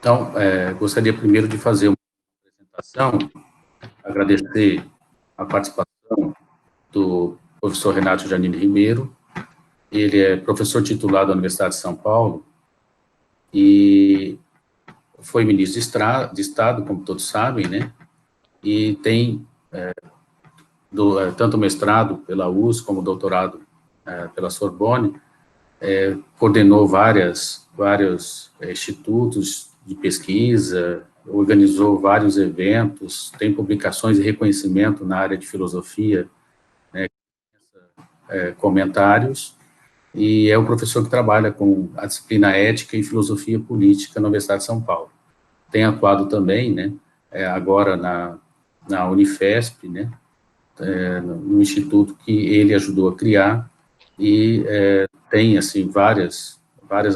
Então, gostaria primeiro de fazer uma apresentação, agradecer a participação do professor Renato Janine Ribeiro. Ele é professor titular da Universidade de São Paulo e foi ministro de Estado, como todos sabem, né? E tem tanto mestrado pela USP como doutorado pela Sorbonne. Coordenou vários institutos de pesquisa, organizou vários eventos, tem publicações e reconhecimento na área de filosofia, né, comentários, e é um professor que trabalha com a disciplina ética e filosofia política na Universidade de São Paulo. Tem atuado também, né, agora na Unifesp, né, no instituto que ele ajudou a criar, e tem, assim, várias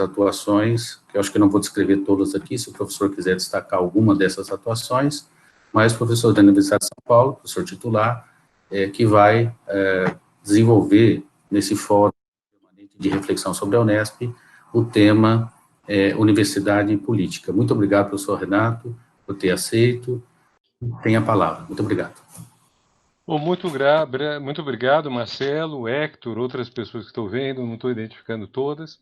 atuações, que eu acho que eu não vou descrever todas aqui, se o professor quiser destacar alguma dessas atuações, mas o professor da Universidade de São Paulo, professor titular, que vai desenvolver nesse fórum de reflexão sobre a Unesp o tema Universidade e Política. Muito obrigado, professor Renato, por ter aceito. Tem a palavra. Muito obrigado. Bom, muito obrigado, Marcelo, Hector, outras pessoas que estou vendo, não estou identificando todas,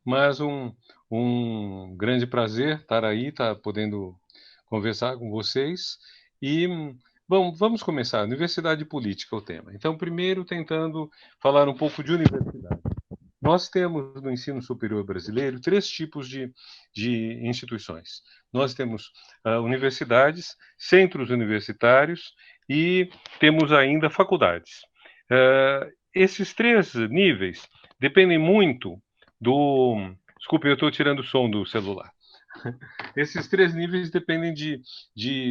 mas um grande prazer estar aí, estar podendo conversar com vocês. E, bom, vamos começar. Universidade e Política é o tema. Então, primeiro, tentando falar um pouco de universidade. Nós temos no ensino superior brasileiro três tipos de instituições. Nós temos universidades, centros universitários e temos ainda faculdades. Esses três níveis dependem muito do... Desculpe, eu estou tirando o som do celular. Esses três níveis dependem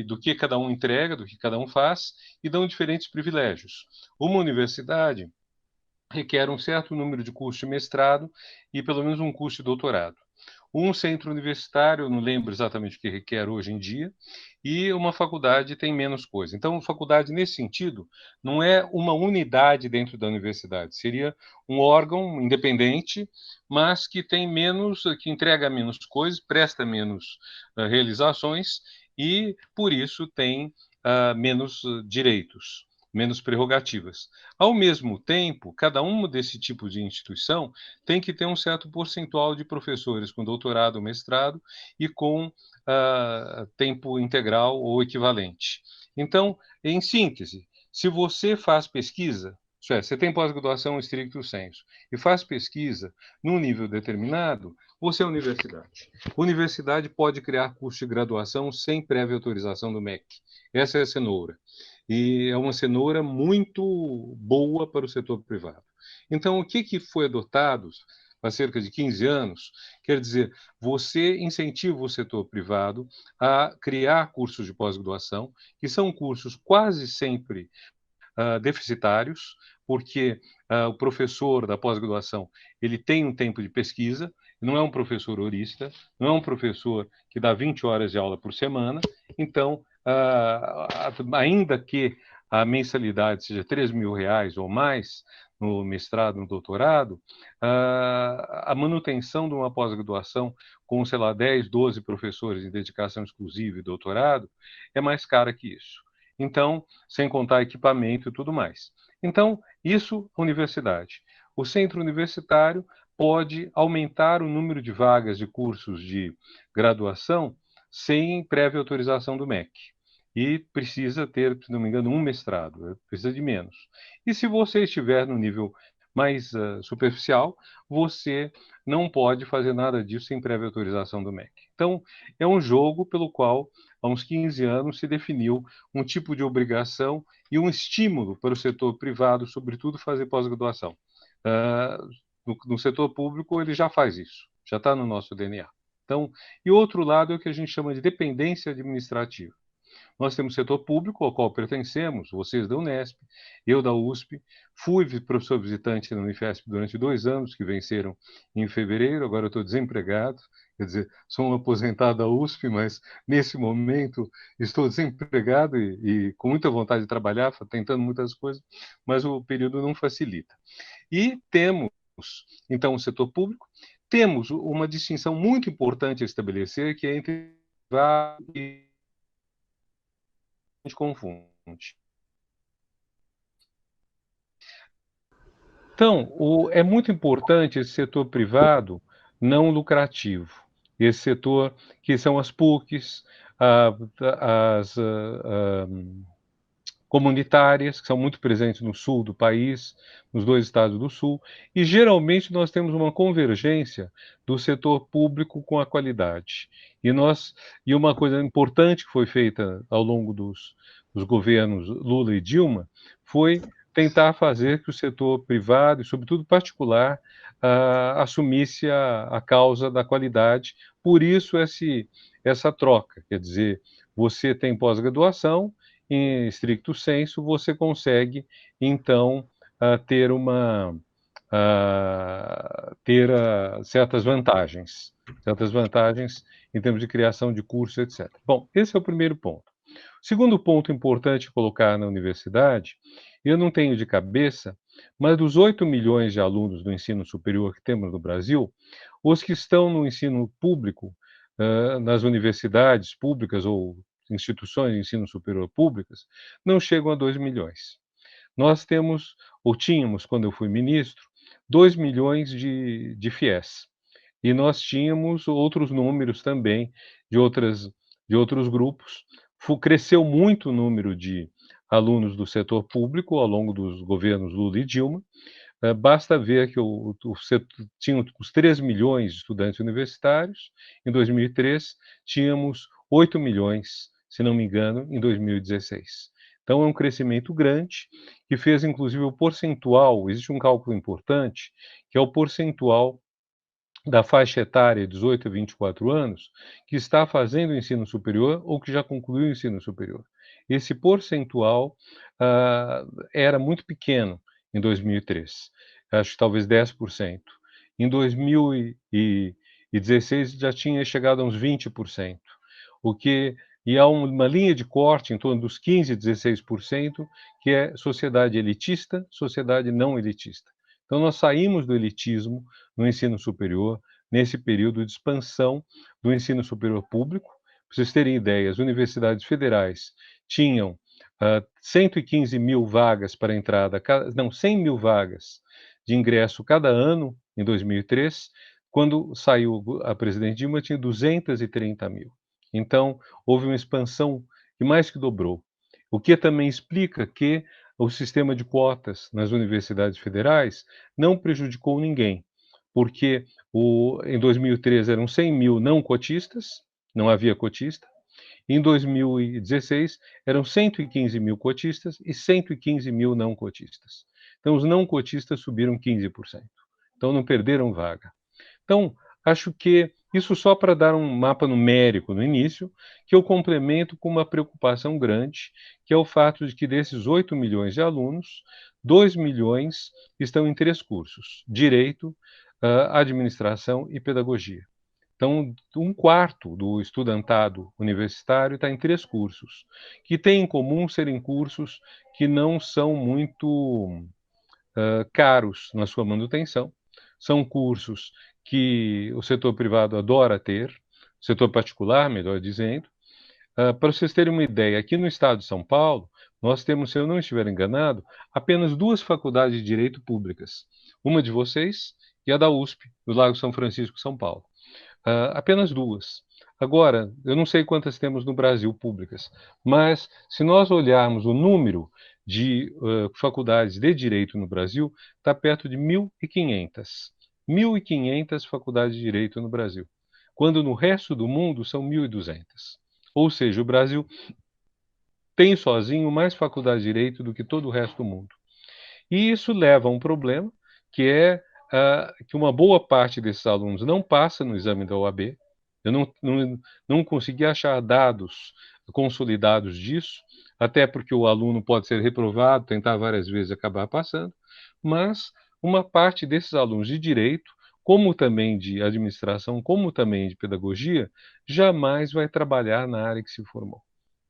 do que cada um entrega, do que cada um faz, e dão diferentes privilégios. Uma universidade requer um certo número de cursos de mestrado e pelo menos um curso de doutorado. Um centro universitário, eu não lembro exatamente o que requer hoje em dia, e uma faculdade tem menos coisa. Então, faculdade, nesse sentido, não é uma unidade dentro da universidade, seria um órgão independente, mas que tem menos, que entrega menos coisas, presta menos realizações e, por isso, tem menos direitos, menos prerrogativas. Ao mesmo tempo, cada um desse tipo de instituição tem que ter um certo percentual de professores com doutorado ou mestrado e com tempo integral ou equivalente. Então, em síntese, se você faz pesquisa, isso é, você tem pós-graduação stricto sensu e faz pesquisa num nível determinado, você é universidade. Universidade pode criar curso de graduação sem prévia autorização do MEC. Essa é a cenoura. E é uma cenoura muito boa para o setor privado. Então, o que foi adotado há cerca de 15 anos? Quer dizer, você incentiva o setor privado a criar cursos de pós-graduação, que são cursos quase sempre deficitários, porque o professor da pós-graduação ele tem um tempo de pesquisa, não é um professor horista, não é um professor que dá 20 horas de aula por semana, então, ainda que a mensalidade seja R$ 3.000 ou mais no mestrado, no doutorado, a manutenção de uma pós-graduação com, sei lá, 10, 12 professores em dedicação exclusiva e doutorado é mais cara que isso. Então, sem contar equipamento e tudo mais. Então, isso, universidade. O centro universitário pode aumentar o número de vagas de cursos de graduação sem prévia autorização do MEC. E precisa ter, se não me engano, um mestrado, precisa de menos. E se você estiver no nível mais superficial, você não pode fazer nada disso sem prévia autorização do MEC. Então, é um jogo pelo qual, há uns 15 anos, se definiu um tipo de obrigação e um estímulo para o setor privado, sobretudo, fazer pós-graduação. No setor público, ele já faz isso, já está no nosso DNA. Então, e outro lado é o que a gente chama de dependência administrativa. Nós temos setor público, ao qual pertencemos, vocês da Unesp, eu da USP, fui professor visitante na Unifesp durante 2 anos, que venceram em fevereiro, agora eu estou desempregado, quer dizer, sou um aposentado da USP, mas nesse momento estou desempregado e com muita vontade de trabalhar, tentando muitas coisas, mas o período não facilita. E temos, então, o setor público, temos uma distinção muito importante a estabelecer, que é entre e a gente confunde. Então, é muito importante esse setor privado não lucrativo, esse setor que são as PUCs, as comunitárias, que são muito presentes no sul do país, nos dois estados do sul, e geralmente nós temos uma convergência do setor público com a qualidade. E uma coisa importante que foi feita ao longo dos governos Lula e Dilma foi tentar fazer que o setor privado, e sobretudo particular, assumisse a causa da qualidade. Por isso essa troca, quer dizer, você tem pós-graduação, em stricto sensu, você consegue, então, ter certas vantagens em termos de criação de cursos, etc. Bom, esse é o primeiro ponto. O segundo ponto importante colocar na universidade, eu não tenho de cabeça, mas dos 8 milhões de alunos do ensino superior que temos no Brasil, os que estão no ensino público, nas universidades públicas ou instituições de ensino superior públicas, não chegam a 2 milhões. Nós temos, ou tínhamos, quando eu fui ministro, 2 milhões de FIES. E nós tínhamos outros números também de outros grupos. Cresceu muito o número de alunos do setor público ao longo dos governos Lula e Dilma. Basta ver que tinha os 3 milhões de estudantes universitários, em 2003 tínhamos 8 milhões, se não me engano, em 2016. Então é um crescimento grande, que fez inclusive o percentual, existe um cálculo importante, que é o percentual da faixa etária 18 a 24 anos, que está fazendo o ensino superior ou que já concluiu o ensino superior. Esse percentual era muito pequeno em 2003, acho que talvez 10%. Em 2016 já tinha chegado a uns 20%, o que e há uma linha de corte em torno dos 15 a 16%, que é sociedade elitista, sociedade não elitista. Então nós saímos do elitismo no ensino superior, nesse período de expansão do ensino superior público. Para vocês terem ideia, as universidades federais tinham 115 mil vagas para entrada, não, 100 mil vagas de ingresso cada ano em 2003. Quando saiu a presidente Dilma, tinha 230 mil. Então, houve uma expansão que mais que dobrou. O que também explica que o sistema de cotas nas universidades federais não prejudicou ninguém, porque em 2013 eram 100 mil não cotistas, não havia cotista. Em 2016 eram 115 mil cotistas e 115 mil não cotistas. Então os não cotistas subiram 15%. Então não perderam vaga. Então acho que isso só para dar um mapa numérico no início, que eu complemento com uma preocupação grande, que é o fato de que desses 8 milhões de alunos, 2 milhões estão em 3 cursos: Direito, Administração e Pedagogia. Então, um quarto do estudantado universitário está em 3 cursos, que têm em comum serem cursos que não são muito caros na sua manutenção. São cursos que o setor privado adora ter, o setor particular, melhor dizendo. Para vocês terem uma ideia, aqui no estado de São Paulo, nós temos, se eu não estiver enganado, apenas 2 faculdades de direito públicas. Uma de vocês e a da USP, do Lago São Francisco, São Paulo. Apenas 2. Agora, eu não sei quantas temos no Brasil públicas, mas se nós olharmos o número de faculdades de direito no Brasil, está perto de 1.500. 1.500 faculdades de direito no Brasil, quando no resto do mundo são 1.200. Ou seja, o Brasil tem sozinho mais faculdades de direito do que todo o resto do mundo. E isso leva a um problema, que é que uma boa parte desses alunos não passa no exame da OAB. Eu não consegui achar dados consolidados disso, até porque o aluno pode ser reprovado, tentar várias vezes e acabar passando, mas uma parte desses alunos de direito, como também de administração, como também de pedagogia, jamais vai trabalhar na área que se formou.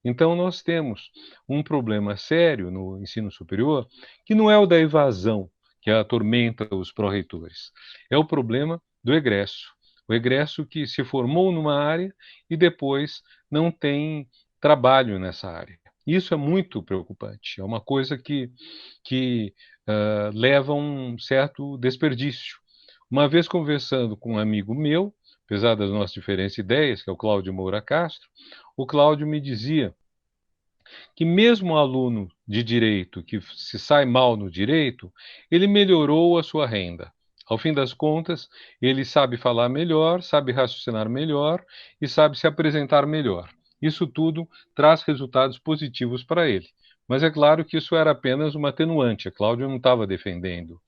Então, nós temos um problema sério no ensino superior, que não é o da evasão, que atormenta os pró-reitores, é o problema do egresso. o egresso que se formou numa área e depois não tem trabalho nessa área. Isso é muito preocupante, é uma coisa que leva a um certo desperdício. Uma vez conversando com um amigo meu, apesar das nossas diferentes ideias, que é o Cláudio Moura Castro, o Cláudio me dizia que mesmo um aluno de direito que se sai mal no direito, ele melhorou a sua renda. Ao fim das contas, ele sabe falar melhor, sabe raciocinar melhor e sabe se apresentar melhor. Isso tudo traz resultados positivos para ele. Mas é claro que isso era apenas uma atenuante. A Cláudia não estava defendendo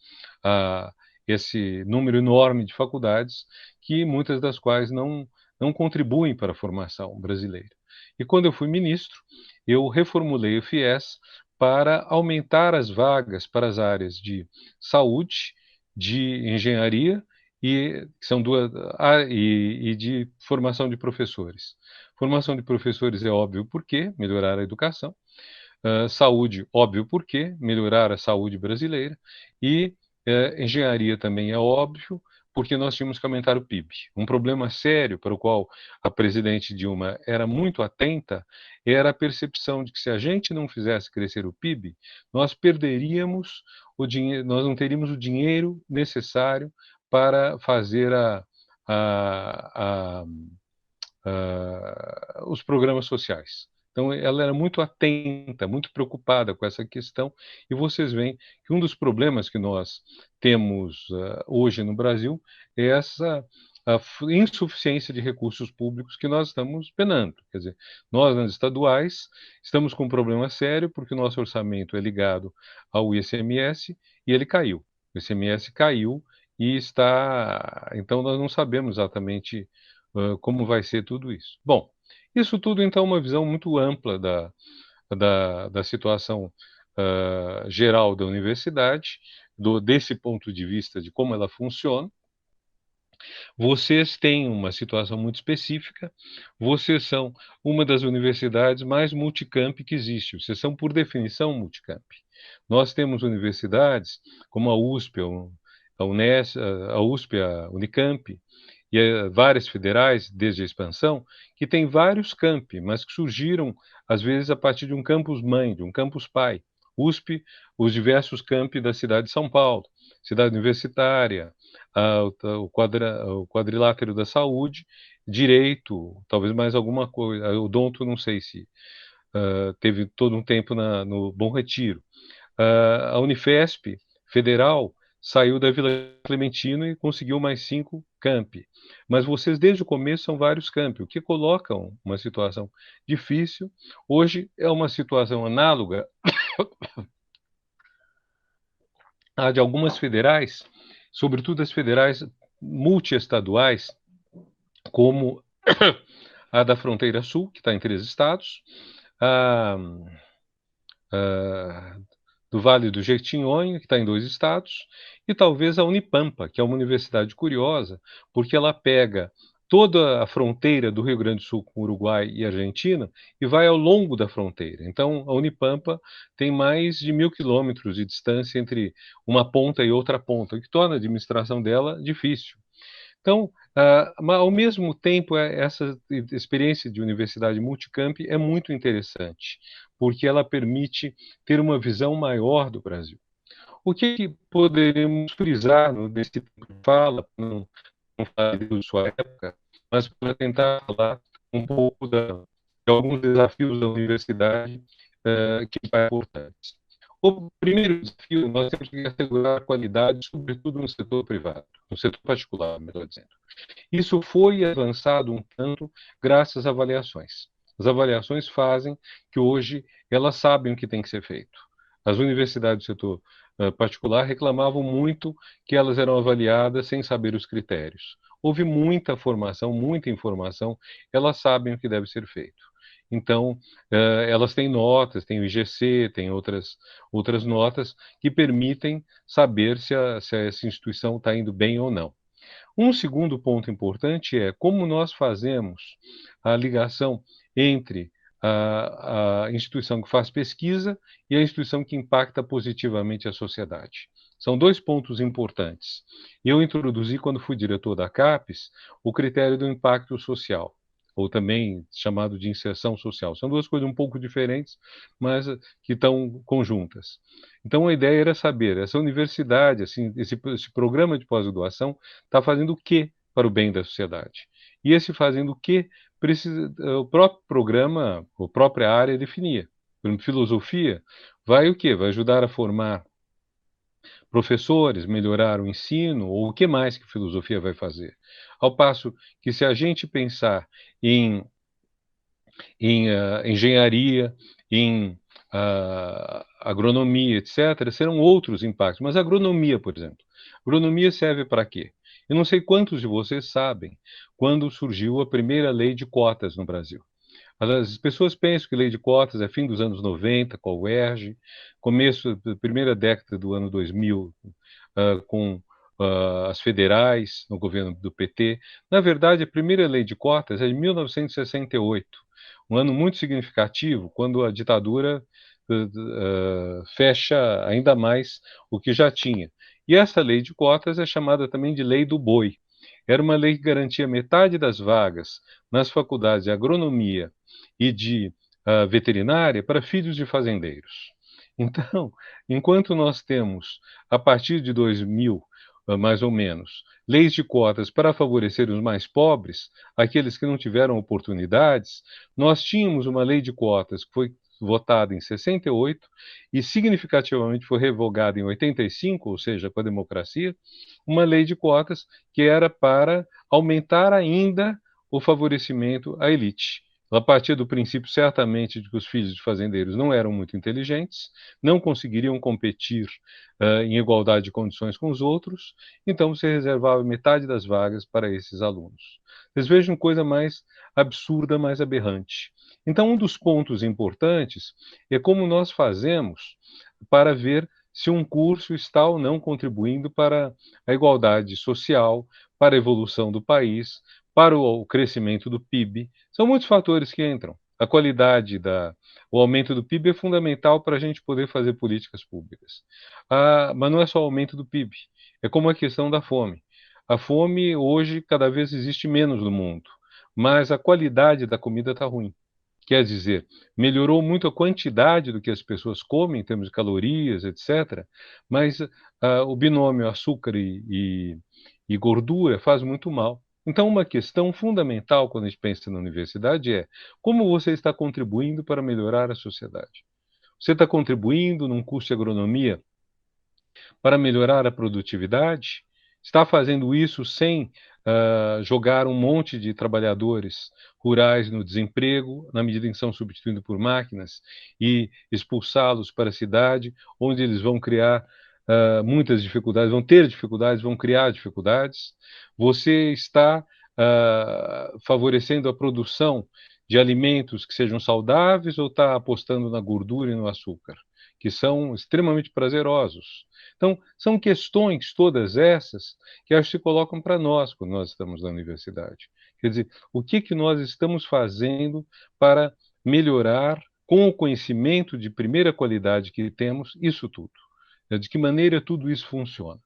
ah, esse número enorme de faculdades, que muitas das quais não contribuem para a formação brasileira. E quando eu fui ministro, eu reformulei o FIES para aumentar as vagas para as áreas de saúde, de engenharia e que são e de formação de professores. Formação de professores é óbvio porque melhorar a educação. Saúde, óbvio porque melhorar a saúde brasileira. E engenharia também é óbvio porque nós tínhamos que aumentar o PIB. Um problema sério para o qual a presidente Dilma era muito atenta era a percepção de que se a gente não fizesse crescer o PIB, nós perderíamos o dinheiro, nós não teríamos o dinheiro necessário para fazer a, os programas sociais. Então, ela era muito atenta, muito preocupada com essa questão, e vocês veem que um dos problemas que nós temos hoje no Brasil é essa a insuficiência de recursos públicos que nós estamos penando. Quer dizer, nós, nas estaduais, estamos com um problema sério porque o nosso orçamento é ligado ao ICMS e ele caiu. O ICMS caiu e está. Então, nós não sabemos exatamente como vai ser tudo isso. Bom, isso tudo então é uma visão muito ampla da situação geral da universidade, desse ponto de vista de como ela funciona. Vocês têm uma situação muito específica, vocês são uma das universidades mais multicamp que existe, vocês são, por definição, multicamp. Nós temos universidades como a USP, a Unesp, a USP, a Unicamp, e várias federais, desde a expansão, que têm vários campi, mas que surgiram, às vezes, a partir de um campus mãe, de um campus pai. USP, os diversos campi da cidade de São Paulo, cidade universitária, o quadrilátero da saúde, direito, talvez mais alguma coisa, odonto, não sei se teve todo um tempo no Bom Retiro. A Unifesp Federal saiu da Vila Clementino e conseguiu mais 5 campi. Mas vocês, desde o começo, são vários campi, o que coloca uma situação difícil. Hoje é uma situação análoga à de algumas federais, sobretudo as federais multiestaduais, como a da Fronteira Sul, que está em 3 estados, a do Vale do Jequitinhonha, que está em 2 estados, e talvez a Unipampa, que é uma universidade curiosa, porque ela pega toda a fronteira do Rio Grande do Sul com o Uruguai e Argentina e vai ao longo da fronteira. Então, a Unipampa tem mais de 1.000 quilômetros de distância entre uma ponta e outra ponta, o que torna a administração dela difícil. Então, mas ao mesmo tempo, essa experiência de universidade multicamp é muito interessante, porque ela permite ter uma visão maior do Brasil. O que poderíamos frisar nesse tipo de fala, não falar da sua época, mas para tentar falar um pouco de alguns desafios da universidade que são importantes. O primeiro desafio, nós temos que assegurar a qualidade, sobretudo no setor privado, no setor particular, melhor dizendo. Isso foi avançado um tanto graças às avaliações. As avaliações fazem que hoje elas sabem o que tem que ser feito. As universidades do setor particular reclamavam muito que elas eram avaliadas sem saber os critérios. Houve muita formação, muita informação, elas sabem o que deve ser feito. Então, elas têm notas, tem o IGC, tem outras notas que permitem saber se essa instituição está indo bem ou não. Um segundo ponto importante é como nós fazemos a ligação entre a instituição que faz pesquisa e a instituição que impacta positivamente a sociedade. São dois pontos importantes. Eu introduzi, quando fui diretor da CAPES, o critério do impacto social, ou também chamado de inserção social. São duas coisas um pouco diferentes, mas que estão conjuntas. Então, a ideia era saber, essa universidade, assim, esse programa de pós-graduação está fazendo o quê para o bem da sociedade? E esse fazendo o quê, o próprio programa, a própria área definia. Por exemplo, filosofia vai o quê? Vai ajudar a formar professores, melhorar o ensino, ou o que mais que a filosofia vai fazer? Ao passo que, se a gente pensar em engenharia, em agronomia, etc., serão outros impactos. Mas a agronomia, por exemplo. Agronomia serve para quê? Eu não sei quantos de vocês sabem quando surgiu a primeira lei de cotas no Brasil. As pessoas pensam que lei de cotas é fim dos anos 90, com a UERJ, começo da primeira década do ano 2000, com as federais, no governo do PT. Na verdade, a primeira lei de cotas é de 1968, um ano muito significativo, quando a ditadura fecha ainda mais o que já tinha. E essa lei de cotas é chamada também de Lei do Boi. Era uma lei que garantia metade das vagas nas faculdades de agronomia e de veterinária para filhos de fazendeiros. Então, enquanto nós temos, a partir de 2000, mais ou menos, leis de cotas para favorecer os mais pobres, aqueles que não tiveram oportunidades, nós tínhamos uma lei de cotas que foi votada em 68 e significativamente foi revogada em 85, ou seja, com a democracia, uma lei de cotas que era para aumentar ainda o favorecimento à elite. Ela partia do princípio, certamente, de que os filhos de fazendeiros não eram muito inteligentes, não conseguiriam competir em igualdade de condições com os outros, então você reservava metade das vagas para esses alunos. Vocês vejam coisa mais absurda, mais aberrante. Então, um dos pontos importantes é como nós fazemos para ver se um curso está ou não contribuindo para a igualdade social, para a evolução do país, para o crescimento do PIB. São muitos fatores que entram. A qualidade o aumento do PIB é fundamental para a gente poder fazer políticas públicas. Mas não é só o aumento do PIB, é como a questão da fome. A fome hoje cada vez existe menos no mundo, mas a qualidade da comida está ruim. Quer dizer, melhorou muito a quantidade do que as pessoas comem, em termos de calorias, etc., mas o binômio açúcar e gordura faz muito mal. Então, uma questão fundamental quando a gente pensa na universidade é como você está contribuindo para melhorar a sociedade. Você está contribuindo num curso de agronomia para melhorar a produtividade? Está fazendo isso sem jogar um monte de trabalhadores rurais no desemprego, na medida em que são substituídos por máquinas, e expulsá-los para a cidade, onde eles vão criar muitas dificuldades, vão ter dificuldades, vão criar dificuldades. Você está favorecendo a produção de alimentos que sejam saudáveis ou está apostando na gordura e no açúcar, que são extremamente prazerosos? Então, são questões todas essas que acho que se colocam para nós quando nós estamos na universidade. Quer dizer, o que que nós estamos fazendo para melhorar, com o conhecimento de primeira qualidade que temos, isso tudo? De que maneira tudo isso funciona?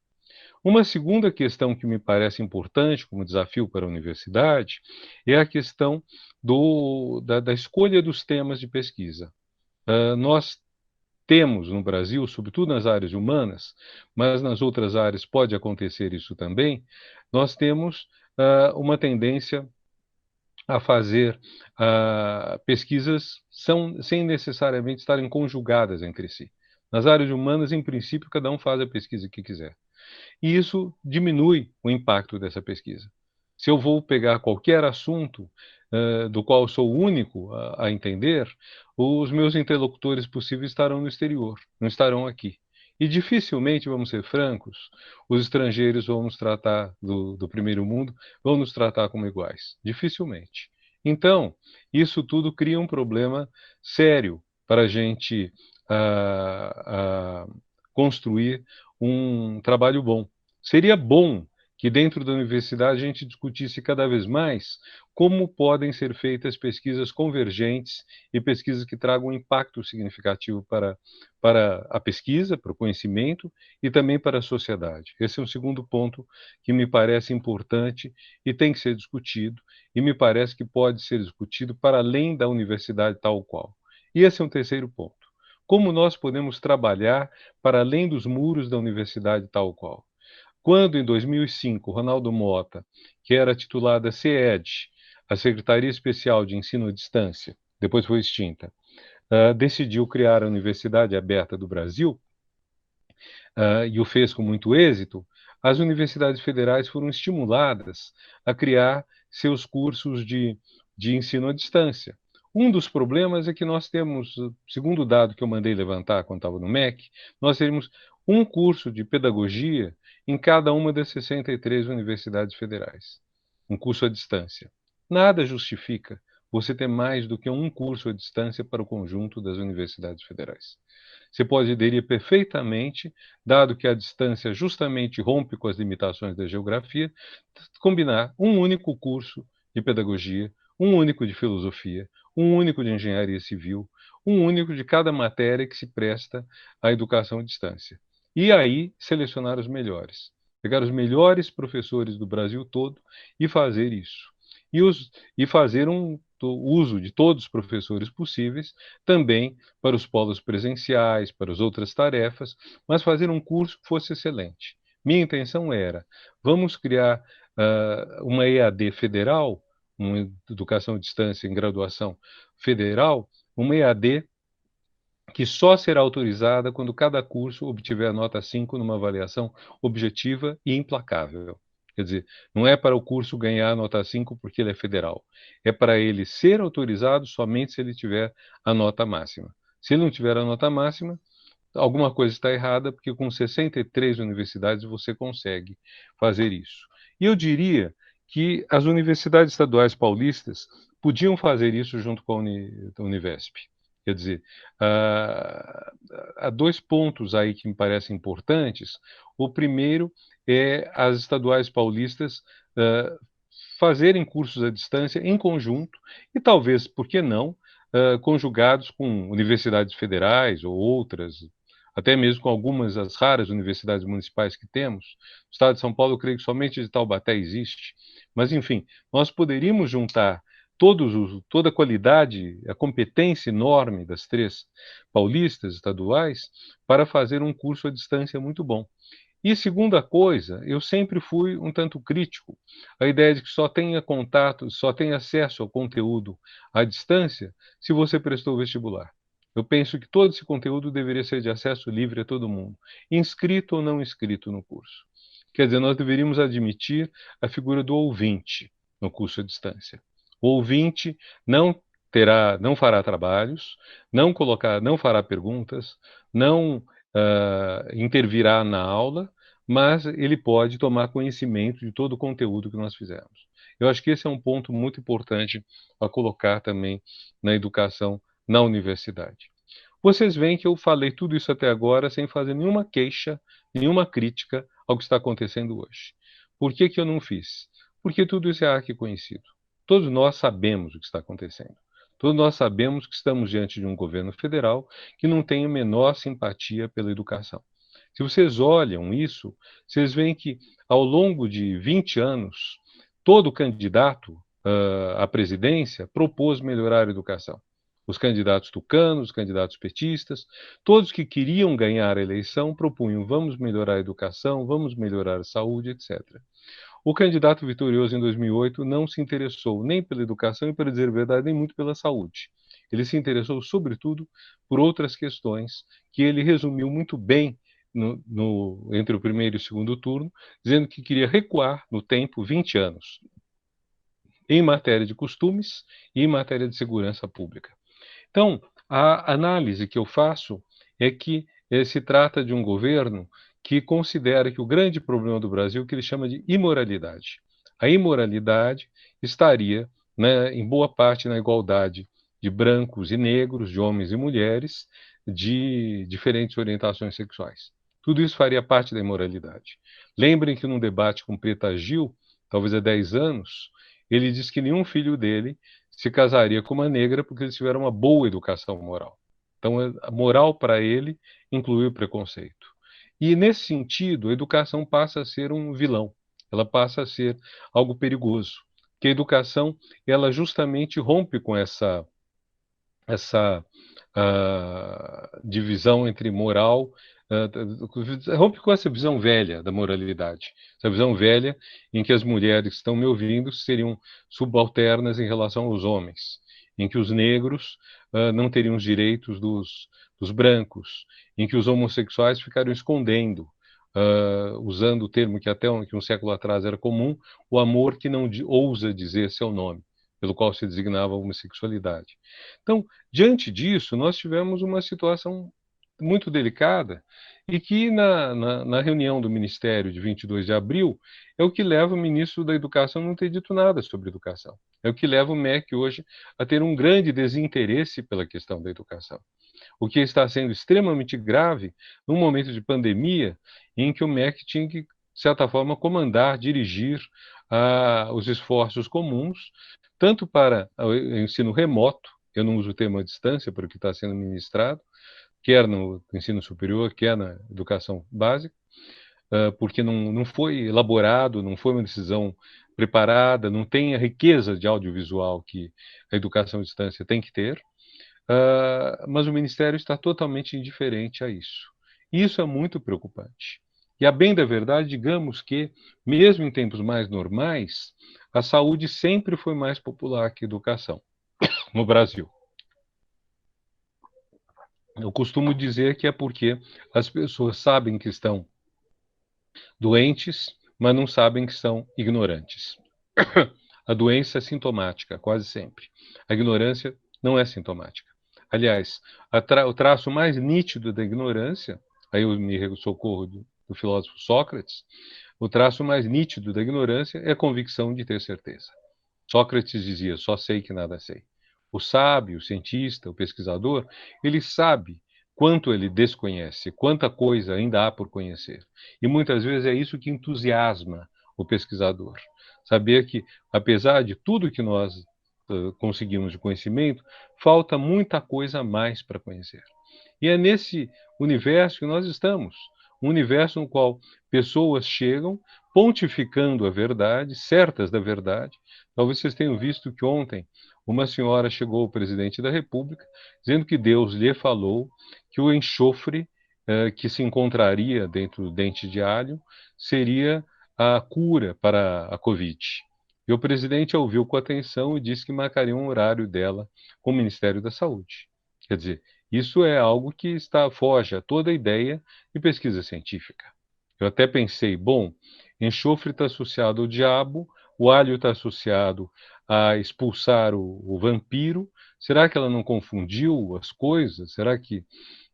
Uma segunda questão que me parece importante como desafio para a universidade é a questão da escolha dos temas de pesquisa. Nós temos no Brasil, sobretudo nas áreas humanas, mas nas outras áreas pode acontecer isso também, nós temos uma tendência a fazer pesquisas sem necessariamente estarem conjugadas entre si. Nas áreas humanas, em princípio, cada um faz a pesquisa que quiser. E isso diminui o impacto dessa pesquisa. Se eu vou pegar qualquer assunto do qual eu sou o único a entender, os meus interlocutores possíveis estarão no exterior, não estarão aqui. E dificilmente, vamos ser francos, os estrangeiros vão nos tratar do primeiro mundo, vão nos tratar como iguais. Dificilmente. Então, isso tudo cria um problema sério para a gente construir um trabalho bom. Seria bom que dentro da universidade a gente discutisse cada vez mais como podem ser feitas pesquisas convergentes e pesquisas que tragam um impacto significativo para a pesquisa, para o conhecimento e também para a sociedade. Esse é um segundo ponto que me parece importante e tem que ser discutido, e me parece que pode ser discutido para além da universidade tal qual. E esse é um terceiro ponto. Como nós podemos trabalhar para além dos muros da universidade tal qual? Quando, em 2005, Ronaldo Mota, que era titular da CED, a Secretaria Especial de Ensino à Distância, depois foi extinta, decidiu criar a Universidade Aberta do Brasil, e o fez com muito êxito, as universidades federais foram estimuladas a criar seus cursos de ensino à distância. Um dos problemas é que nós temos, segundo o dado que eu mandei levantar quando estava no MEC, nós temos um curso de pedagogia em cada uma das 63 universidades federais. Um curso à distância. Nada justifica você ter mais do que um curso à distância para o conjunto das universidades federais. Você pode aderir perfeitamente, dado que a distância justamente rompe com as limitações da geografia, combinar um único curso de pedagogia, um único de filosofia, um único de engenharia civil, um único de cada matéria que se presta à educação à distância. E aí selecionar os melhores. Pegar os melhores professores do Brasil todo e fazer isso. E fazer um uso de todos os professores possíveis, também para os polos presenciais, para as outras tarefas, mas fazer um curso que fosse excelente. Minha intenção era, vamos criar uma EAD federal, uma educação à distância em graduação federal, uma EAD que só será autorizada quando cada curso obtiver a nota 5 numa avaliação objetiva e implacável. Quer dizer, não é para o curso ganhar a nota 5 porque ele é federal. É para ele ser autorizado somente se ele tiver a nota máxima. Se ele não tiver a nota máxima, alguma coisa está errada, porque com 63 universidades você consegue fazer isso. E eu diria que as universidades estaduais paulistas podiam fazer isso junto com a Univesp. Quer dizer, há dois pontos aí que me parecem importantes. O primeiro é as estaduais paulistas fazerem cursos à distância em conjunto e talvez, por que não, conjugados com universidades federais ou outras, até mesmo com algumas das raras universidades municipais que temos. No estado de São Paulo, eu creio que somente de Taubaté existe. Mas, enfim, nós poderíamos juntar toda a qualidade, a competência enorme das três paulistas estaduais para fazer um curso à distância muito bom. E segunda coisa, eu sempre fui um tanto crítico à ideia de que só tenha contato, só tenha acesso ao conteúdo à distância se você prestou vestibular. Eu penso que todo esse conteúdo deveria ser de acesso livre a todo mundo, inscrito ou não inscrito no curso. Quer dizer, nós deveríamos admitir a figura do ouvinte no curso à distância. O ouvinte não fará trabalhos, não fará perguntas, não intervirá na aula, mas ele pode tomar conhecimento de todo o conteúdo que nós fizemos. Eu acho que esse é um ponto muito importante a colocar também na educação na universidade. Vocês veem que eu falei tudo isso até agora sem fazer nenhuma queixa, nenhuma crítica ao que está acontecendo hoje. Por que que eu não fiz? Porque tudo isso é arquiconhecido. Todos nós sabemos o que está acontecendo. Todos nós sabemos que estamos diante de um governo federal que não tem a menor simpatia pela educação. Se vocês olham isso, vocês veem que ao longo de 20 anos, todo candidato à presidência propôs melhorar a educação. Os candidatos tucanos, os candidatos petistas, todos que queriam ganhar a eleição propunham: vamos melhorar a educação, vamos melhorar a saúde, etc. O candidato vitorioso em 2008 não se interessou nem pela educação e, para dizer a verdade, nem muito pela saúde. Ele se interessou, sobretudo, por outras questões que ele resumiu muito bem entre o primeiro e o segundo turno, dizendo que queria recuar no tempo 20 anos, em matéria de costumes e em matéria de segurança pública. Então, a análise que eu faço é que se trata de um governo que considera que o grande problema do Brasil é o que ele chama de imoralidade. A imoralidade estaria, né, em boa parte, na igualdade de brancos e negros, de homens e mulheres, de diferentes orientações sexuais. Tudo isso faria parte da imoralidade. Lembrem que num debate com Preta Gil, talvez há 10 anos, ele disse que nenhum filho dele se casaria com uma negra porque eles tiveram uma boa educação moral. Então, a moral para ele inclui o preconceito. E, nesse sentido, a educação passa a ser um vilão. Ela passa a ser algo perigoso. Que a educação, ela justamente rompe com essa divisão entre moral, rompe com essa visão velha da moralidade, essa visão velha em que as mulheres que estão me ouvindo seriam subalternas em relação aos homens, em que os negros não teriam os direitos dos brancos, em que os homossexuais ficariam escondendo, usando o termo que até um século atrás era comum, o amor que não ousa dizer seu nome, pelo qual se designava a homossexualidade. Então, diante disso, nós tivemos uma situação muito delicada e que na reunião do Ministério de 22 de abril é o que leva o ministro da Educação a não ter dito nada sobre educação. É o que leva o MEC hoje a ter um grande desinteresse pela questão da educação. O que está sendo extremamente grave num momento de pandemia em que o MEC tinha que, de certa forma, comandar, dirigir os esforços comuns, tanto para o ensino remoto, eu não uso o termo à distância para o que está sendo ministrado, quer no ensino superior, quer na educação básica, porque não foi elaborado, não foi uma decisão preparada, não tem a riqueza de audiovisual que a educação à distância tem que ter, mas o Ministério está totalmente indiferente a isso. Isso é muito preocupante. E, a bem da verdade, digamos que, mesmo em tempos mais normais, a saúde sempre foi mais popular que a educação no Brasil. Eu costumo dizer que é porque as pessoas sabem que estão doentes, mas não sabem que são ignorantes. A doença é sintomática, quase sempre. A ignorância não é sintomática. Aliás, o traço mais nítido da ignorância, aí eu me socorro do filósofo Sócrates, o traço mais nítido da ignorância é a convicção de ter certeza. Sócrates dizia: só sei que nada sei. O sábio, o cientista, o pesquisador, ele sabe quanto ele desconhece, quanta coisa ainda há por conhecer. E muitas vezes é isso que entusiasma o pesquisador. Saber que, apesar de tudo que nós conseguimos de conhecimento, falta muita coisa a mais para conhecer. E é nesse universo que nós estamos. Um universo no qual pessoas chegam pontificando a verdade, certas da verdade. Talvez vocês tenham visto que ontem uma senhora chegou ao presidente da República dizendo que Deus lhe falou que o enxofre que se encontraria dentro do dente de alho seria a cura para a Covid. E o presidente a ouviu com atenção e disse que marcaria um horário dela com o Ministério da Saúde. Quer dizer, isso é algo que foge a toda a ideia de pesquisa científica. Eu até pensei, bom, enxofre está associado ao diabo, o alho está associado a expulsar o vampiro. Será que ela não confundiu as coisas? Será que,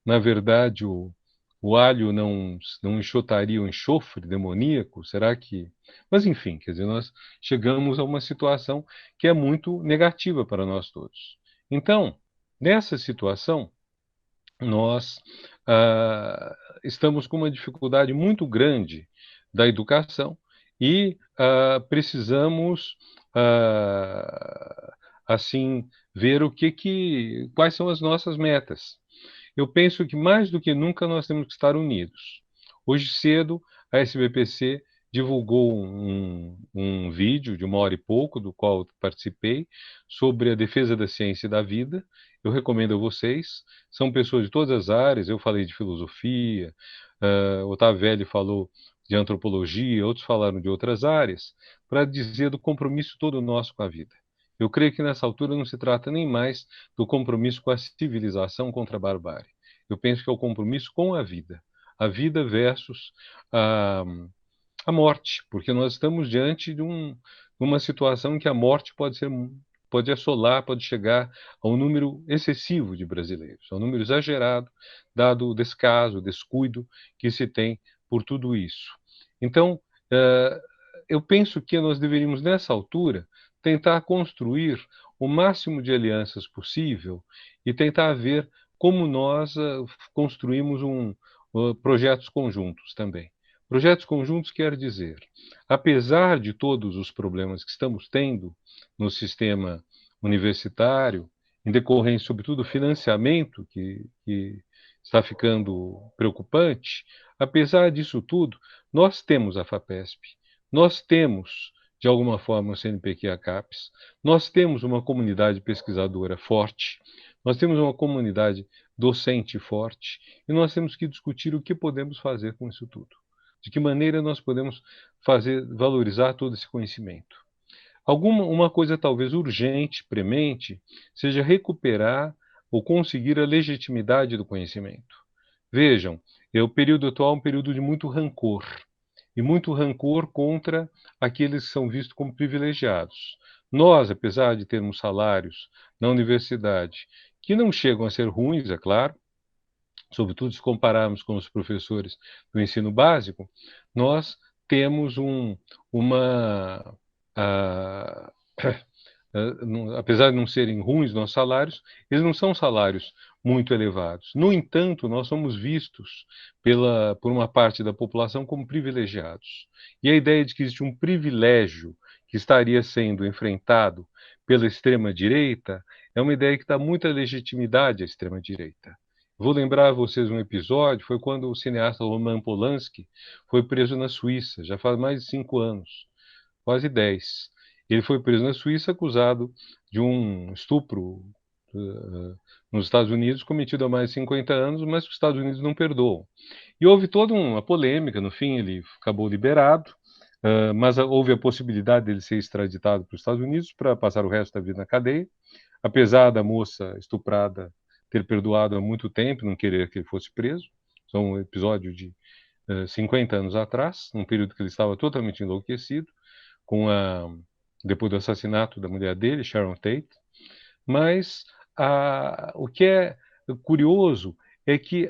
na verdade, o alho não enxotaria o enxofre demoníaco? Será que... Mas, enfim, quer dizer, nós chegamos a uma situação que é muito negativa para nós todos. Então, nessa situação, nós estamos com uma dificuldade muito grande da educação e precisamos assim ver quais são as nossas metas. Eu penso que mais do que nunca nós temos que estar unidos. Hoje cedo a SBPC divulgou um vídeo de 1 hora e pouco, do qual participei, sobre a defesa da ciência e da vida. Eu recomendo a vocês. São pessoas de todas as áreas. Eu falei de filosofia, Otávio Velli falou de antropologia, outros falaram de outras áreas, para dizer do compromisso todo nosso com a vida. Eu creio que nessa altura não se trata nem mais do compromisso com a civilização contra a barbárie. Eu penso que é o compromisso com a vida versus a morte, porque nós estamos diante de uma situação em que a morte pode assolar, pode chegar a um número excessivo de brasileiros, a um número exagerado, dado o descaso, o descuido que se tem por tudo isso. Então, eu penso que nós deveríamos, nessa altura, tentar construir o máximo de alianças possível e tentar ver como nós construímos projetos conjuntos também. Projetos conjuntos quer dizer, apesar de todos os problemas que estamos tendo no sistema universitário, em decorrência, sobretudo, do financiamento, que está ficando preocupante, apesar disso tudo, nós temos a FAPESP, nós temos, de alguma forma, o CNPq e a CAPES, nós temos uma comunidade pesquisadora forte, nós temos uma comunidade docente forte, e nós temos que discutir o que podemos fazer com isso tudo. De que maneira nós podemos valorizar todo esse conhecimento. Uma coisa talvez urgente, premente, seja recuperar ou conseguir a legitimidade do conhecimento. Vejam, o período atual é um período de muito rancor, e muito rancor contra aqueles que são vistos como privilegiados. Nós, apesar de termos salários na universidade que não chegam a ser ruins, é claro, sobretudo se compararmos com os professores do ensino básico, nós temos uma. ah, apesar de não serem ruins nossos salários, eles não são salários muito elevados. No entanto, nós somos vistos por uma parte da população como privilegiados. E a ideia de que existe um privilégio que estaria sendo enfrentado pela extrema-direita é uma ideia que dá muita legitimidade à extrema-direita. Vou lembrar a vocês um episódio, foi quando o cineasta Roman Polanski foi preso na Suíça, já faz mais de 5 anos, quase 10. Ele foi preso na Suíça acusado de um estupro nos Estados Unidos cometido há mais de 50 anos, mas que os Estados Unidos não perdoam. E houve toda uma polêmica, no fim ele acabou liberado, mas houve a possibilidade dele ser extraditado para os Estados Unidos para passar o resto da vida na cadeia, apesar da moça estuprada ter perdoado há muito tempo, não querer que ele fosse preso. Isso é um episódio de 50 anos atrás, num período que ele estava totalmente enlouquecido, depois do assassinato da mulher dele, Sharon Tate. Mas o que é curioso é que,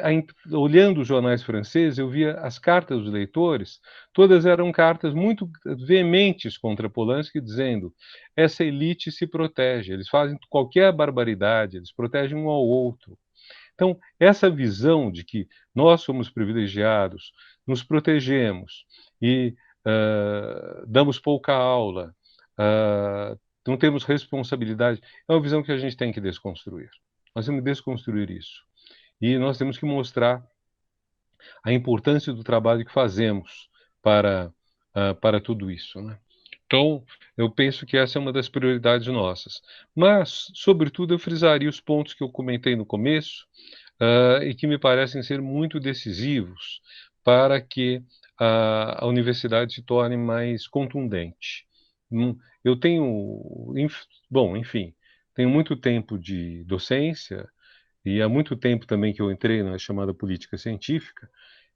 olhando os jornais franceses, eu via as cartas dos leitores, todas eram cartas muito veementes contra Polanski, dizendo: essa elite se protege, eles fazem qualquer barbaridade, eles protegem um ao outro. Então, essa visão de que nós somos privilegiados, nos protegemos e damos pouca aula, não temos responsabilidade, é uma visão que a gente tem que desconstruir. Nós temos que desconstruir isso. E nós temos que mostrar a importância do trabalho que fazemos para tudo isso, né? Então, eu penso que essa é uma das prioridades nossas. Mas, sobretudo, eu frisaria os pontos que eu comentei no começo, e que me parecem ser muito decisivos para que a universidade se torne mais contundente. Eu tenho, bom, enfim, tenho muito tempo de docência e há muito tempo também que eu entrei na chamada política científica.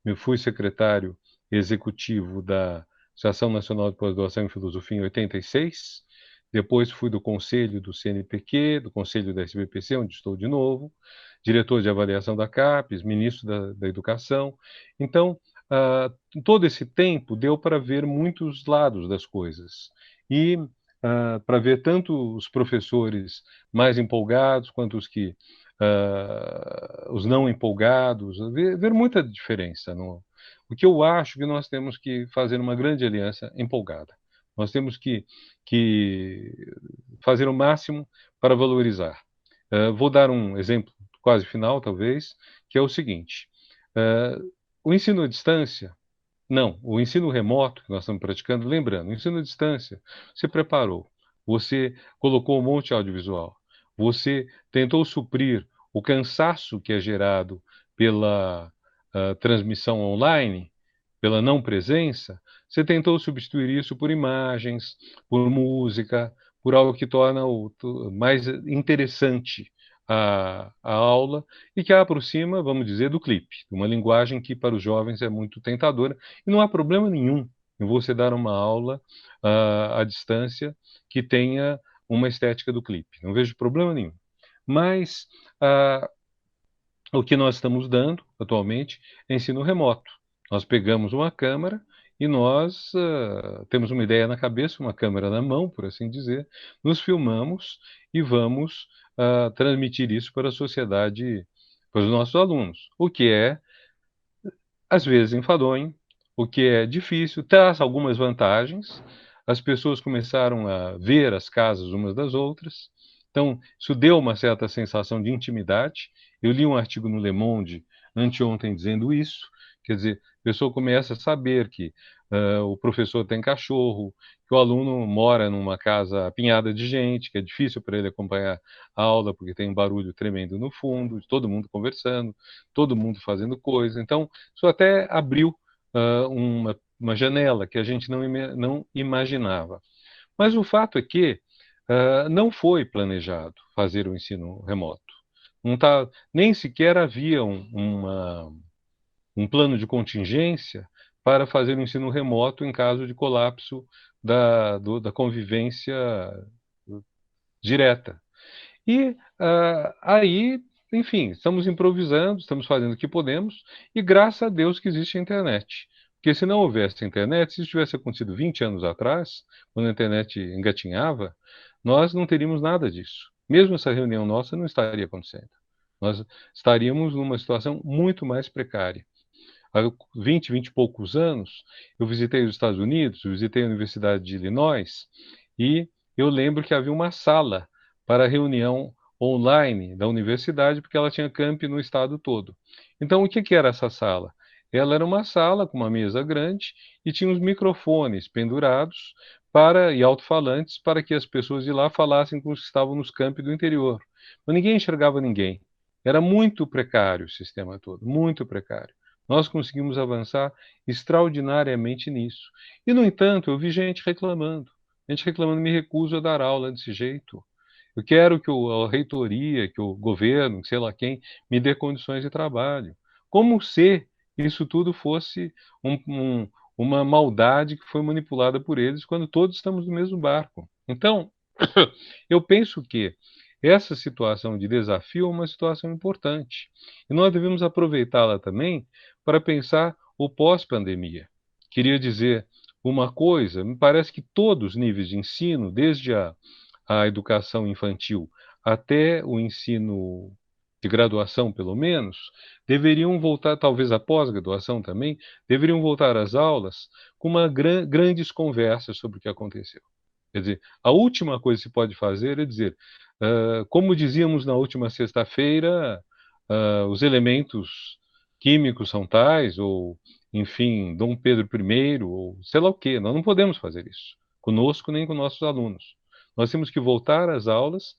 Eu fui secretário executivo da Associação Nacional de Pós-Graduação em Filosofia em 86. Depois fui do conselho do CNPq, do conselho da SBPC, onde estou de novo, diretor de avaliação da CAPES, ministro da Educação. Então, todo esse tempo deu para ver muitos lados das coisas. E para ver tanto os professores mais empolgados quanto os não empolgados, ver muita diferença. O que eu acho que nós temos que fazer uma grande aliança empolgada. Nós temos que fazer o máximo para valorizar. Vou dar um exemplo quase final, talvez, que é o seguinte: o ensino à distância, não, o ensino remoto que nós estamos praticando, lembrando, o ensino à distância, você preparou, você colocou um monte de audiovisual, você tentou suprir o cansaço que é gerado pela transmissão online, pela não presença, você tentou substituir isso por imagens, por música, por algo que torna mais interessante a aula e que a aproxima, vamos dizer, do clipe, uma linguagem que para os jovens é muito tentadora e não há problema nenhum em você dar uma aula à distância que tenha uma estética do clipe. Não vejo problema nenhum. Mas o que nós estamos dando atualmente é ensino remoto. Nós pegamos uma câmera e nós temos uma ideia na cabeça, uma câmera na mão, por assim dizer, nos filmamos e vamos transmitir isso para a sociedade, para os nossos alunos, o que é às vezes enfadonho, o que é difícil, traz algumas vantagens. As pessoas começaram a ver as casas umas das outras, então isso deu uma certa sensação de intimidade. Eu li um artigo no Le Monde anteontem dizendo isso, quer dizer, a pessoa começa a saber que o professor tem cachorro, que o aluno mora numa casa apinhada de gente, que é difícil para ele acompanhar a aula porque tem um barulho tremendo no fundo, todo mundo conversando, todo mundo fazendo coisa. Então, isso até abriu uma janela que a gente não imaginava. Mas o fato é que não foi planejado fazer o ensino remoto. Não tá, nem sequer havia um plano de contingência para fazer o ensino remoto em caso de colapso da convivência direta. E aí, enfim, estamos improvisando, estamos fazendo o que podemos, e graças a Deus que existe a internet. Porque se não houvesse a internet, se isso tivesse acontecido 20 anos atrás, quando a internet engatinhava, nós não teríamos nada disso. Mesmo essa reunião nossa não estaria acontecendo. Nós estaríamos numa situação muito mais precária. Há 20 e poucos anos, eu visitei os Estados Unidos, visitei a Universidade de Illinois, e eu lembro que havia uma sala para reunião online da universidade, porque ela tinha campi no estado todo. Então, o que que era essa sala? Ela era uma sala com uma mesa grande e tinha uns microfones pendurados e alto-falantes para que as pessoas de lá falassem com os que estavam nos campi do interior. Mas ninguém enxergava ninguém. Era muito precário o sistema todo, muito precário. Nós conseguimos avançar extraordinariamente nisso. E, no entanto, eu vi gente reclamando, me recuso a dar aula desse jeito. Eu quero que a reitoria, que o governo, sei lá quem, me dê condições de trabalho. Como se isso tudo fosse um- um- uma maldade que foi manipulada por eles, quando todos estamos no mesmo barco. Então, eu penso que essa situação de desafio é uma situação importante. E nós devemos aproveitá-la também para pensar o pós-pandemia. Queria dizer uma coisa: me parece que todos os níveis de ensino, desde a educação infantil até o ensino de graduação, pelo menos, deveriam voltar, talvez a pós-graduação também, deveriam voltar às aulas com grandes conversas sobre o que aconteceu. Quer dizer, a última coisa que se pode fazer é dizer, como dizíamos na última sexta-feira, os elementos químicos são tais, ou, enfim, Dom Pedro I, ou sei lá o quê. Nós não podemos fazer isso, conosco nem com nossos alunos. Nós temos que voltar às aulas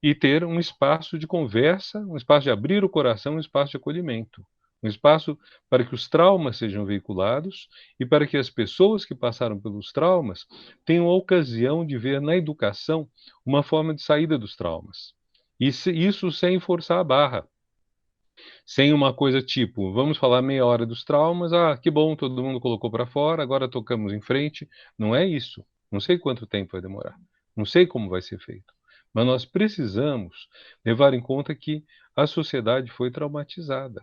e ter um espaço de conversa, um espaço de abrir o coração, um espaço de acolhimento. Um espaço para que os traumas sejam veiculados e para que as pessoas que passaram pelos traumas tenham a ocasião de ver na educação uma forma de saída dos traumas. Isso sem forçar a barra, sem uma coisa tipo, vamos falar meia hora dos traumas, que bom, todo mundo colocou para fora, agora tocamos em frente. Não é isso. Não sei quanto tempo vai demorar. Não sei como vai ser feito. Mas nós precisamos levar em conta que a sociedade foi traumatizada,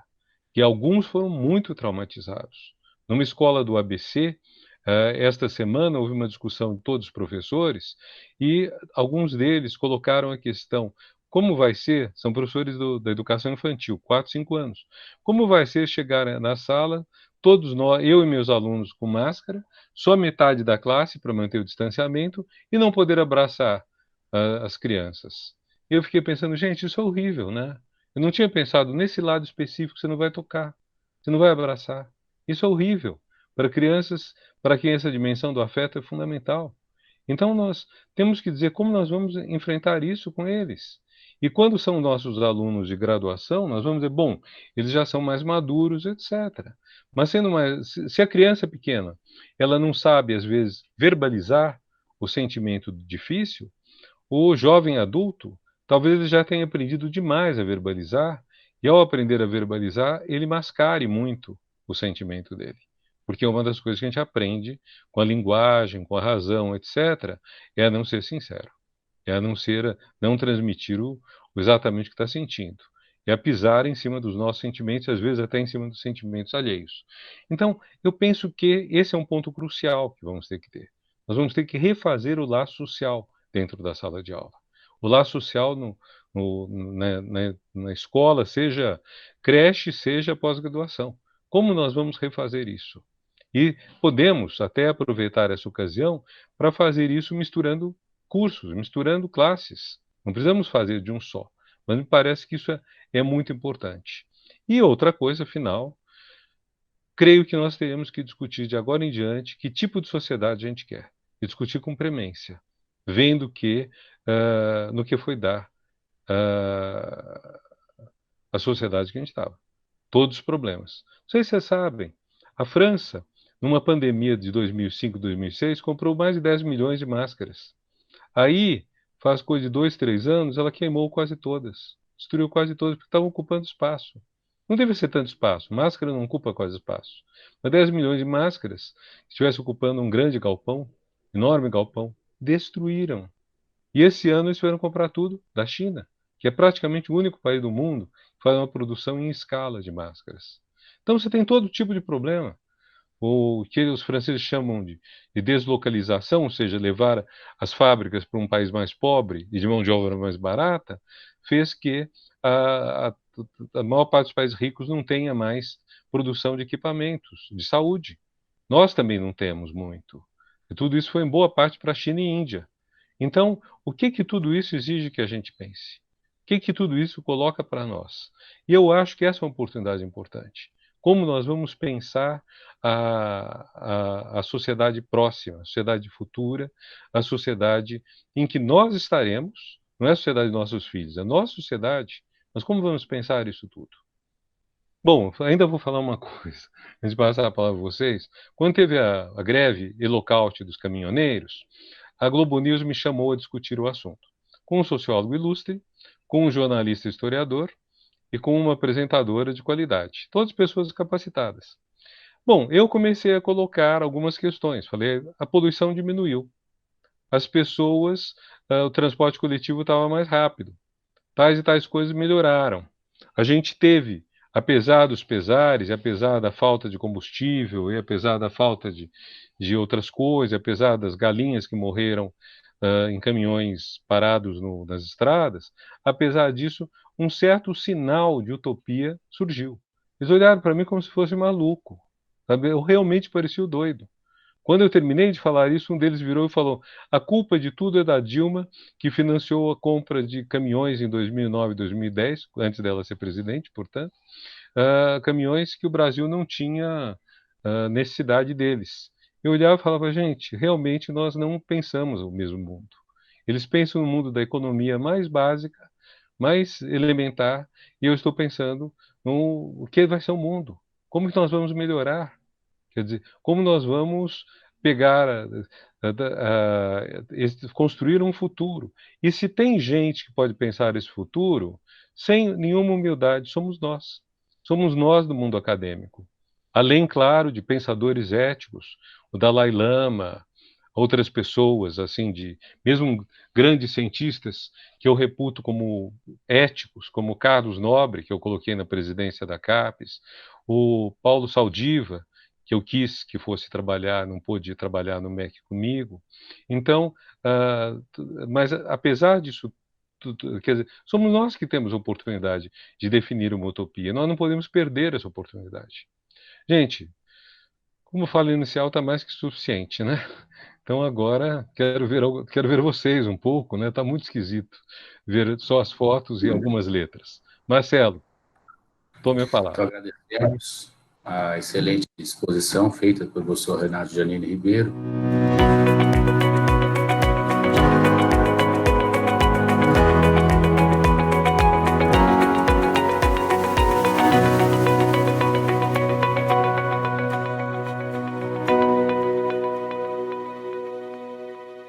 que alguns foram muito traumatizados. Numa escola do ABC, esta semana houve uma discussão de todos os professores e alguns deles colocaram a questão: como vai ser? São professores da educação infantil, 4, 5 anos. Como vai ser chegar na sala, todos nós, eu e meus alunos com máscara, só metade da classe para manter o distanciamento e não poder abraçar as crianças? Eu fiquei pensando, gente, isso é horrível, né? Eu não tinha pensado nesse lado específico que você não vai tocar, você não vai abraçar. Isso é horrível. Para crianças, para quem essa dimensão do afeto é fundamental. Então nós temos que dizer como nós vamos enfrentar isso com eles. E quando são nossos alunos de graduação, nós vamos dizer, bom, eles já são mais maduros, etc. Mas se a criança é pequena, ela não sabe, às vezes, verbalizar o sentimento difícil, o jovem adulto, talvez ele já tenha aprendido demais a verbalizar, e ao aprender a verbalizar, ele mascare muito o sentimento dele. Porque uma das coisas que a gente aprende com a linguagem, com a razão, etc., é a não ser sincero, é a não ser, não transmitir exatamente o que está sentindo. É a pisar em cima dos nossos sentimentos, às vezes até em cima dos sentimentos alheios. Então, eu penso que esse é um ponto crucial que vamos ter que ter. Nós vamos ter que refazer o laço social dentro da sala de aula. O laço social na escola, seja creche, seja pós-graduação. Como nós vamos refazer isso? E podemos até aproveitar essa ocasião para fazer isso misturando cursos, misturando classes. Não precisamos fazer de um só, mas me parece que isso é muito importante. E outra coisa, afinal, creio que nós teremos que discutir de agora em diante que tipo de sociedade a gente quer. E discutir com premência, vendo que, no que foi dar uh, a sociedade que a gente estava. Todos os problemas. Não sei se vocês sabem, a França, numa pandemia de 2005, 2006, comprou mais de 10 milhões de máscaras. Aí, faz coisa de 2, 3 anos, ela queimou quase todas. Destruiu quase todas, porque estavam ocupando espaço. Não deve ser tanto espaço. Máscara não ocupa quase espaço. Mas 10 milhões de máscaras, se estivesse ocupando um grande galpão, enorme galpão, destruíram. E esse ano eles tiveram comprar tudo da China, que é praticamente o único país do mundo que faz uma produção em escala de máscaras. Então você tem todo tipo de problema. O que os franceses chamam de deslocalização, ou seja, levar as fábricas para um país mais pobre e de mão de obra mais barata, fez que a maior parte dos países ricos não tenha mais produção de equipamentos de saúde. Nós também não temos muito. E tudo isso foi em boa parte para a China e Índia. Então, o que que tudo isso exige que a gente pense? O que que tudo isso coloca para nós? E eu acho que essa é uma oportunidade importante. Como nós vamos pensar a sociedade próxima, a sociedade futura, a sociedade em que nós estaremos, não é a sociedade dos nossos filhos, é a nossa sociedade, mas como vamos pensar isso tudo? Bom, ainda vou falar uma coisa, antes de passar a palavra a vocês. Quando teve a greve e lockout dos caminhoneiros, a Globo News me chamou a discutir o assunto, com um sociólogo ilustre, com um jornalista historiador e com uma apresentadora de qualidade, todas pessoas capacitadas. Bom, eu comecei a colocar algumas questões. Falei, a poluição diminuiu, as pessoas, o transporte coletivo estava mais rápido, tais e tais coisas melhoraram. A gente teve, apesar dos pesares, apesar da falta de combustível, e apesar da falta de outras coisas, apesar das galinhas que morreram em caminhões parados nas estradas, apesar disso, um certo sinal de utopia surgiu. Eles olharam para mim como se fosse maluco. Sabe? Eu realmente parecia o doido. Quando eu terminei de falar isso, um deles virou e falou: a culpa de tudo é da Dilma, que financiou a compra de caminhões em 2009 e 2010, antes dela ser presidente, portanto, caminhões que o Brasil não tinha necessidade deles. Eu olhava e falava: gente, realmente nós não pensamos o mesmo mundo. Eles pensam no mundo da economia mais básica, mais elementar, e eu estou pensando no o que vai ser o mundo. Como que nós vamos melhorar? Quer dizer, como nós vamos pegar, construir um futuro? E se tem gente que pode pensar esse futuro, sem nenhuma humildade, somos nós. Somos nós do mundo acadêmico. Além, claro, de pensadores éticos, o Dalai Lama, outras pessoas, assim, mesmo grandes cientistas que eu reputo como éticos, como Carlos Nobre, que eu coloquei na presidência da CAPES, o Paulo Saldiva, que eu quis que fosse trabalhar, não pôde trabalhar no MEC comigo. Então, mas apesar disso, quer dizer, somos nós que temos a oportunidade de definir uma utopia. Nós não podemos perder essa oportunidade. Gente, como eu falei inicial, está mais que suficiente, né? Então agora quero ver vocês um pouco, né? Está muito esquisito ver só as fotos e algumas letras. Marcelo, tome a Então, palavra. agradecemos a excelente exposição feita pelo professor Renato Janine Ribeiro.